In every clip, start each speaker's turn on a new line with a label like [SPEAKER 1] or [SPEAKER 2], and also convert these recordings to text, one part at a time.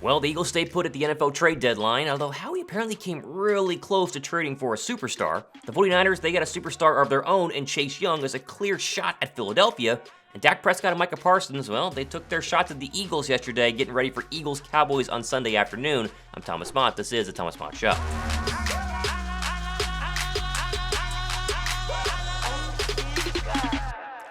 [SPEAKER 1] Well, the Eagles stayed put at the NFL trade deadline, although Howie apparently came really close to trading for a superstar. The 49ers, they got a superstar of their own in Chase Young as a clear shot at Philadelphia. And Dak Prescott and Micah Parsons, well, they took their shots at the Eagles yesterday, getting ready for Eagles-Cowboys on Sunday afternoon. I'm Thomas Mott. This is the Thomas Mott Show.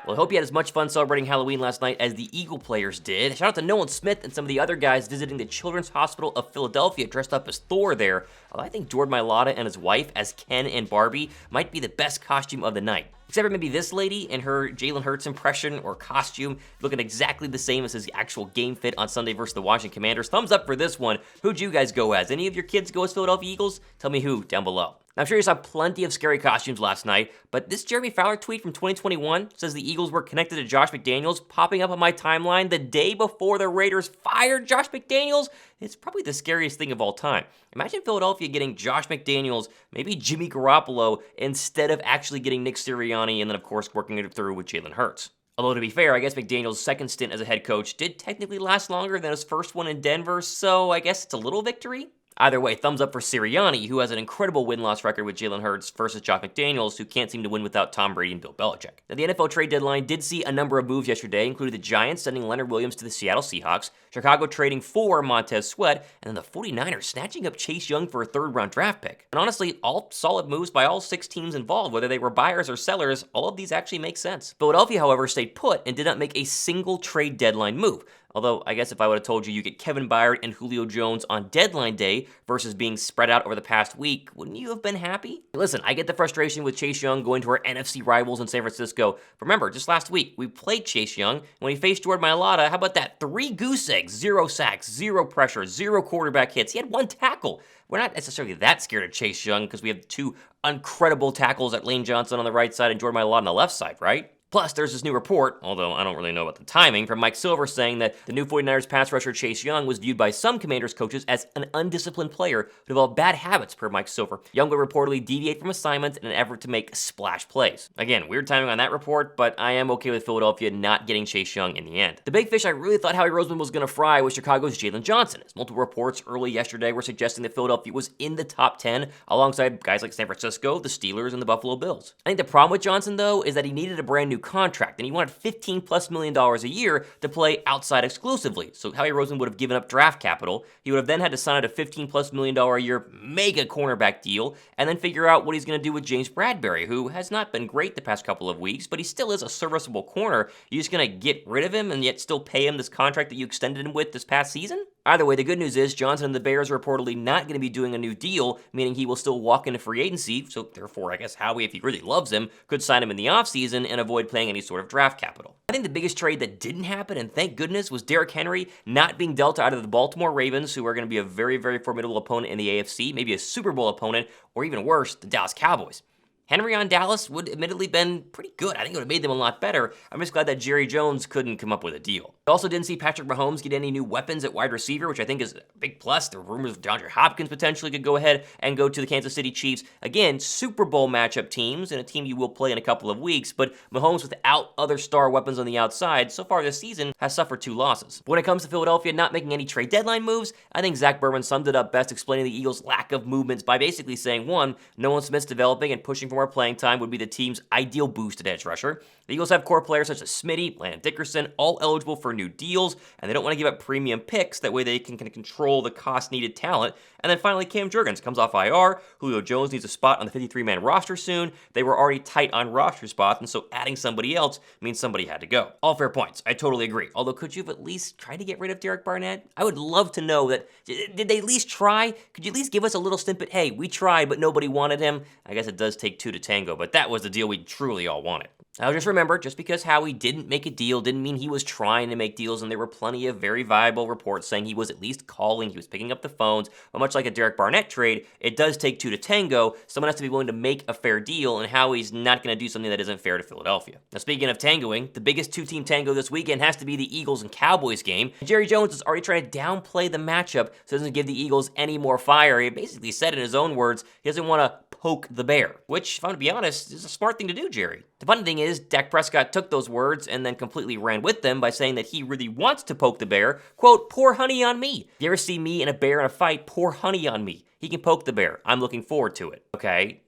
[SPEAKER 1] Well, I hope you had as much fun celebrating Halloween last night as the Eagle players did. Shout out to Nolan Smith and some of the other guys visiting the Children's Hospital of Philadelphia dressed up as Thor there. Although I think Jordan Mailata and his wife as Ken and Barbie might be the best costume of the night. Except for maybe this lady in her Jalen Hurts impression or costume, looking exactly the same as his actual game fit on Sunday versus the Washington Commanders. Thumbs up for this one. Who'd you guys go as? Any of your kids go as Philadelphia Eagles? Tell me who down below. Now, I'm sure you saw plenty of scary costumes last night, but this Jeremy Fowler tweet from 2021 says the Eagles were connected to Josh McDaniels, popping up on my timeline the day before the Raiders fired Josh McDaniels. It's probably the scariest thing of all time. Imagine Philadelphia getting Josh McDaniels, maybe Jimmy Garoppolo, instead of actually getting Nick Sirianni, and then, of course, working it through with Jalen Hurts. Although, to be fair, I guess McDaniels' second stint as a head coach did technically last longer than his first one in Denver, so I guess it's a little victory. Either way, thumbs up for Sirianni, who has an incredible win-loss record with Jalen Hurts versus Josh McDaniels, who can't seem to win without Tom Brady and Bill Belichick. Now, the NFL trade deadline did see a number of moves yesterday, including the Giants sending Leonard Williams to the Seattle Seahawks, Chicago trading for Montez Sweat, and then the 49ers snatching up Chase Young for a third-round draft pick. And honestly, all solid moves by all 6 teams involved, whether they were buyers or sellers. All of these actually make sense. Philadelphia, however, stayed put and did not make a single trade deadline move. Although, I guess if I would have told you get Kevin Byard and Julio Jones on deadline day versus being spread out over the past week, wouldn't you have been happy? Listen, I get the frustration with Chase Young going to our NFC rivals in San Francisco. Remember, just last week, we played Chase Young. When he faced Jordan Mailata, how about that? 3 goose eggs, 0 sacks, 0 pressure, 0 quarterback hits. He had 1 tackle. We're not necessarily that scared of Chase Young because we have 2 incredible tackles at Lane Johnson on the right side and Jordan Mailata on the left side, right? Plus, there's this new report, although I don't really know about the timing, from Mike Silver saying that the new 49ers pass rusher Chase Young was viewed by some Commanders coaches as an undisciplined player who developed bad habits, per Mike Silver. Young would reportedly deviate from assignments in an effort to make splash plays. Again, weird timing on that report, but I am okay with Philadelphia not getting Chase Young in the end. The big fish I really thought Howie Roseman was going to fry was Chicago's Jaylon Johnson, as multiple reports early yesterday were suggesting that Philadelphia was in the top 10 alongside guys like San Francisco, the Steelers, and the Buffalo Bills. I think the problem with Johnson, though, is that he needed a brand new contract, and he wanted $15+ million a year to play outside exclusively. So Howie Roseman would have given up draft capital. He would have then had to sign a $15+ million a year mega cornerback deal, and then figure out what he's going to do with James Bradberry, who has not been great the past couple of weeks, but he still is a serviceable corner. You're just going to get rid of him and yet still pay him this contract that you extended him with this past season? Either way, the good news is Johnson and the Bears are reportedly not going to be doing a new deal, meaning he will still walk into free agency, so therefore I guess Howie, if he really loves him, could sign him in the offseason and avoid paying any sort of draft capital. I think the biggest trade that didn't happen, and thank goodness, was Derrick Henry not being dealt to either the Baltimore Ravens, who are going to be a very, very formidable opponent in the AFC, maybe a Super Bowl opponent, or even worse, the Dallas Cowboys. Henry on Dallas would admittedly been pretty good. I think it would have made them a lot better. I'm just glad that Jerry Jones couldn't come up with a deal. I also didn't see Patrick Mahomes get any new weapons at wide receiver, which I think is a big plus. There were rumors of DeAndre Hopkins potentially could go ahead and go to the Kansas City Chiefs. Again, Super Bowl matchup teams and a team you will play in a couple of weeks, but Mahomes without other star weapons on the outside so far this season has suffered 2 losses. When it comes to Philadelphia not making any trade deadline moves, I think Zach Berman summed it up best explaining the Eagles' lack of movements by basically saying, 1, Nolan Smith's developing and pushing for more playing time would be the team's ideal boost at edge rusher. The Eagles have core players such as Smitty, Landon Dickerson, all eligible for new deals, and they don't want to give up premium picks. That way they can control the cost-needed talent. And then finally, Cam Jurgens comes off IR. Julio Jones needs a spot on the 53-man roster soon. They were already tight on roster spots, and so adding somebody else means somebody had to go. All fair points. I totally agree. Although, could you have at least tried to get rid of Derek Barnett? I would love to know that. Did they at least try? Could you at least give us a little snippet? Hey, we tried, but nobody wanted him. I guess it does take 2 to tango, but that was the deal we truly all wanted. Now, just remember, just because Howie didn't make a deal didn't mean he was trying to make deals, and there were plenty of very viable reports saying he was at least calling, he was picking up the phones, but much like a Derek Barnett trade, it does take 2 to tango. Someone has to be willing to make a fair deal, and Howie's not going to do something that isn't fair to Philadelphia. Now, speaking of tangoing, the biggest 2-team tango this weekend has to be the Eagles and Cowboys game. Jerry Jones is already trying to downplay the matchup so it doesn't give the Eagles any more fire. He basically said in his own words, he doesn't want to poke the bear, which, if I'm to be honest, is a smart thing to do, Jerry. The funny thing is, Dak Prescott took those words and then completely ran with them by saying that he really wants to poke the bear. Quote, pour honey on me. If you ever see me and a bear in a fight, pour honey on me. He can poke the bear. I'm looking forward to it. Okay,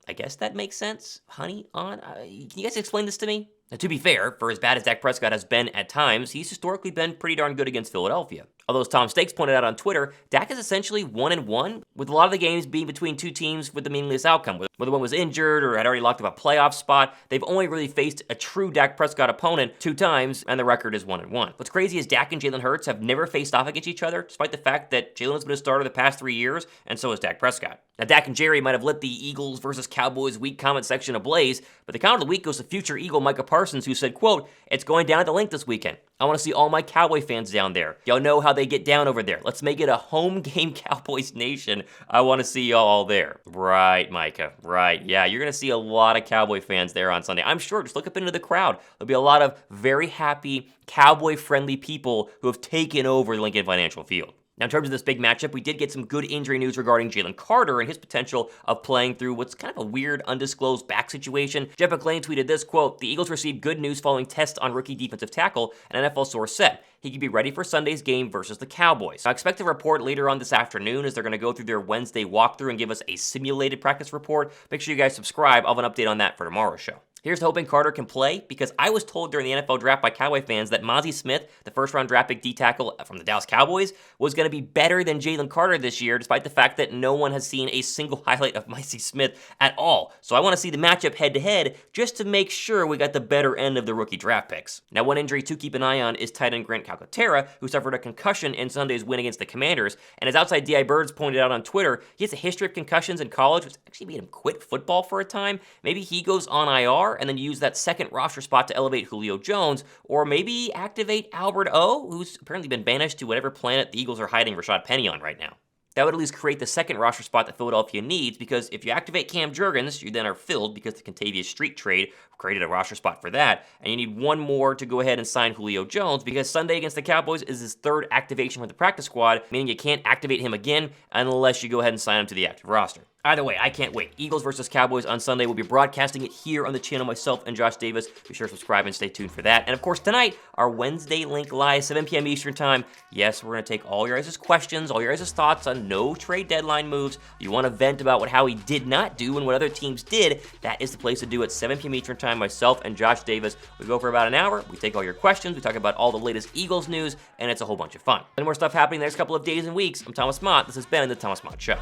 [SPEAKER 1] I guess that makes sense. Honey on? Can you guys explain this to me? Now, to be fair, for as bad as Dak Prescott has been at times, he's historically been pretty darn good against Philadelphia. Although, as Tom Stakes pointed out on Twitter, Dak is essentially 1-1, with a lot of the games being between two teams with a meaningless outcome. Whether one was injured or had already locked up a playoff spot, they've only really faced a true Dak Prescott opponent 2 times, and the record is 1-1. What's crazy is Dak and Jalen Hurts have never faced off against each other, despite the fact that Jalen has been a starter the past 3 years, and so has Dak Prescott. Now, Dak and Jerry might have lit the Eagles versus Cowboys week comment section ablaze, but the comment of the week goes to future Eagle Micah Parsons, who said, quote, it's going down at the link this weekend. I want to see all my Cowboy fans down there. Y'all know how they get down over there. Let's make it a home game Cowboys nation. I want to see y'all all there. Right, Micah, right. Yeah, you're going to see a lot of Cowboy fans there on Sunday. I'm sure, just look up into the crowd. There'll be a lot of very happy, Cowboy-friendly people who have taken over Lincoln Financial Field. Now, in terms of this big matchup, we did get some good injury news regarding Jalen Carter and his potential of playing through what's kind of a weird, undisclosed back situation. Jeff McClain tweeted this, quote, the Eagles received good news following tests on rookie defensive tackle, an NFL source said. He could be ready for Sunday's game versus the Cowboys. I expect a report later on this afternoon as they're going to go through their Wednesday walkthrough and give us a simulated practice report. Make sure you guys subscribe. I'll have an update on that for tomorrow's show. Here's hoping Carter can play, because I was told during the NFL draft by Cowboy fans that Mazi Smith, the first-round draft pick D-tackle from the Dallas Cowboys, was going to be better than Jalen Carter this year, despite the fact that no one has seen a single highlight of Mazi Smith at all. So I want to see the matchup head-to-head just to make sure we got the better end of the rookie draft picks. Now, one injury to keep an eye on is tight end Grant Calcaterra, who suffered a concussion in Sunday's win against the Commanders, and as Outside D.I. Birds pointed out on Twitter, he has a history of concussions in college, which actually made him quit football for a time. Maybe he goes on IR and then use that second roster spot to elevate Julio Jones, or maybe activate Albert O, who's apparently been banished to whatever planet the Eagles are hiding Rashad Penny on right now. That would at least create the second roster spot that Philadelphia needs, because if you activate Cam Jurgens, you then are filled because the Contavious Street trade created a roster spot for that, and you need one more to go ahead and sign Julio Jones, because Sunday against the Cowboys is his 3rd activation with the practice squad, meaning you can't activate him again unless you go ahead and sign him to the active roster. Either way, I can't wait. Eagles versus Cowboys on Sunday. We'll be broadcasting it here on the channel, myself and Josh Davis. Be sure to subscribe and stay tuned for that. And of course, tonight, our Wednesday Link Live, 7 p.m. Eastern Time. Yes, we're going to take all your guys' questions, all your guys' thoughts on no trade deadline moves. You want to vent about what Howie did not do and what other teams did, that is the place to do it. 7 p.m. Eastern Time, myself and Josh Davis. We go for about an hour. We take all your questions. We talk about all the latest Eagles news, and it's a whole bunch of fun. Plenty more stuff happening the next couple of days and weeks. I'm Thomas Mott. This has been The Thomas Mott Show.